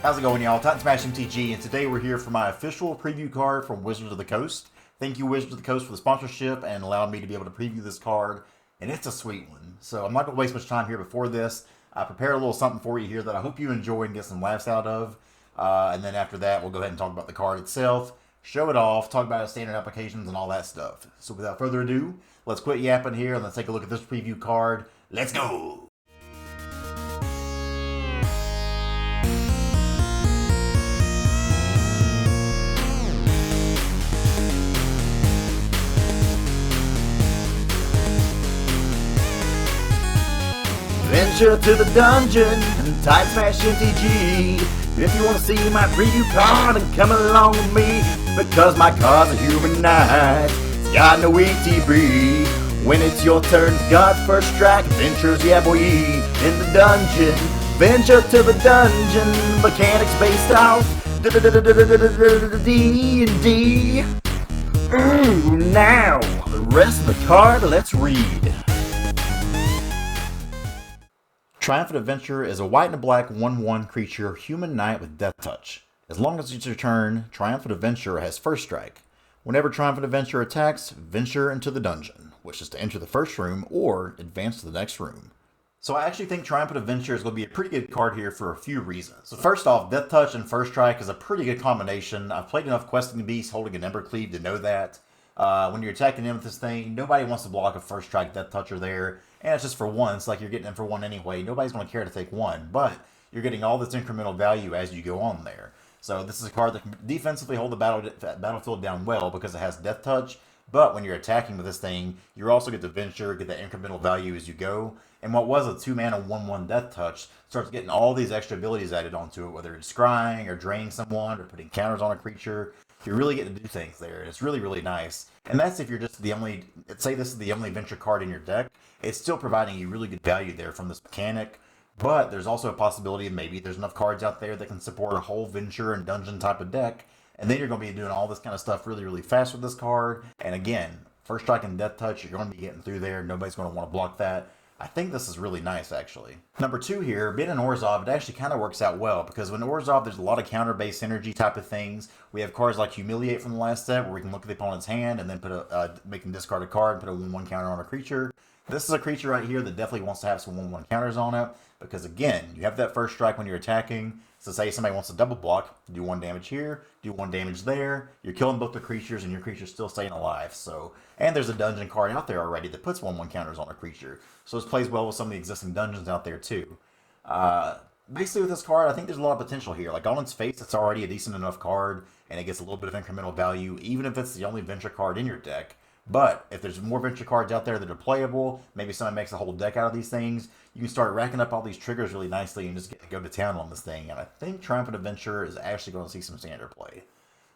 How's it going, y'all? Titan Smash MTG, and today we're here for my official preview card from Wizards of the Coast. Thank you, Wizards of the Coast, for the sponsorship and allowing me to be able to preview this card, and it's a sweet one. So I'm not going to waste much time here before this. I prepared a little something for you here that I hope you enjoy and get some laughs out of. And then after that, we'll go ahead and talk about the card itself, show it off, talk about its standard applications and all that stuff. So without further ado, let's quit yapping here and let's take a look at this preview card. Let's go! Venture to the dungeon and Titan Smash MTG. If you want to see my preview card, then come along with me, because my card's a human knight. It's got no ETB. When it's your turn, it's God's first strike. Ventures, yeah boy, in the dungeon. Venture to the dungeon. Mechanics based off D&D. Now, the rest of the card, let's read. Triumphant Adventure is a white and a black 1/1 creature, human knight with death touch. As long as it's your turn, Triumphant Adventure has first strike. Whenever Triumphant Adventure attacks, venture into the dungeon, which is to enter the first room or advance to the next room. So I actually think Triumphant Adventure is going to be a pretty good card here for a few reasons. So first off, Death Touch and First Strike is a pretty good combination. I've played enough Questing Beast holding an Ember Cleave to know that. When you're attacking in with this thing, nobody wants to block a First Strike Death Toucher there. And it's just for one. It's like you're getting them for one anyway. Nobody's going to care to take one. But you're getting all this incremental value as you go on there. So this is a card that can defensively hold the battlefield down well because it has Death Touch. But when you're attacking with this thing, you also get to venture, get that incremental value as you go. And what was a 2-mana 1/1 Death Touch starts getting all these extra abilities added onto it, whether it's scrying or draining someone or putting counters on a creature. You really get to do things there. It's really, really nice. And that's if you're just the only, say this is the only venture card in your deck, it's still providing you really good value there from this mechanic. But there's also a possibility of maybe there's enough cards out there that can support a whole venture and dungeon type of deck. And then you're going to be doing all this kind of stuff really, really fast with this card. And again, First Strike and Death Touch, you're going to be getting through there. Nobody's going to want to block that. I think this is really nice, actually. Number 2 here, being an Orzhov, it actually kind of works out well, because when Orzhov, there's a lot of counter-based synergy type of things. We have cards like Humiliate from the last set, where we can look at the opponent's hand and then make them discard a card and put a 1/1 counter on a creature. This is a creature right here that definitely wants to have some 1/1 counters on it, because again, you have that first strike when you're attacking. So say somebody wants to double block, do 1 damage here, do 1 damage there. You're killing both the creatures and your creature's still staying alive. So, and there's a dungeon card out there already that puts 1/1 counters on a creature. So this plays well with some of the existing dungeons out there too. Basically with this card, I think there's a lot of potential here. Like on its face, it's already a decent enough card and it gets a little bit of incremental value, even if it's the only venture card in your deck. But if there's more venture cards out there that are playable, maybe someone makes a whole deck out of these things, you can start racking up all these triggers really nicely and just get to go to town on this thing. And I think Triumphant Adventure is actually going to see some standard play.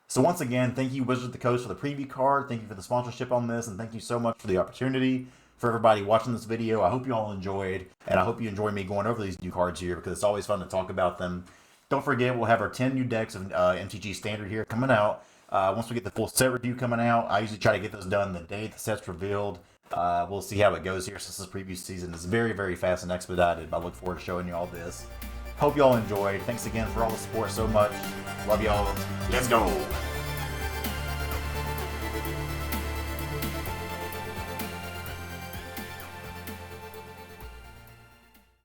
So once again, thank you Wizards of the Coast for the preview card. Thank you for the sponsorship on this, and thank you so much for the opportunity. For everybody watching this video, I hope you all enjoyed, and I hope you enjoy me going over these new cards here, because it's always fun to talk about them. Don't forget, we'll have our 10 new decks of MTG Standard here coming out. Once we get the full set review coming out, I usually try to get those done the day the set's revealed. We'll see how it goes here, since this preview season is very, very fast and expedited. I look forward to showing you all this. Hope you all enjoyed. Thanks again for all the support so much. Love y'all. Let's go.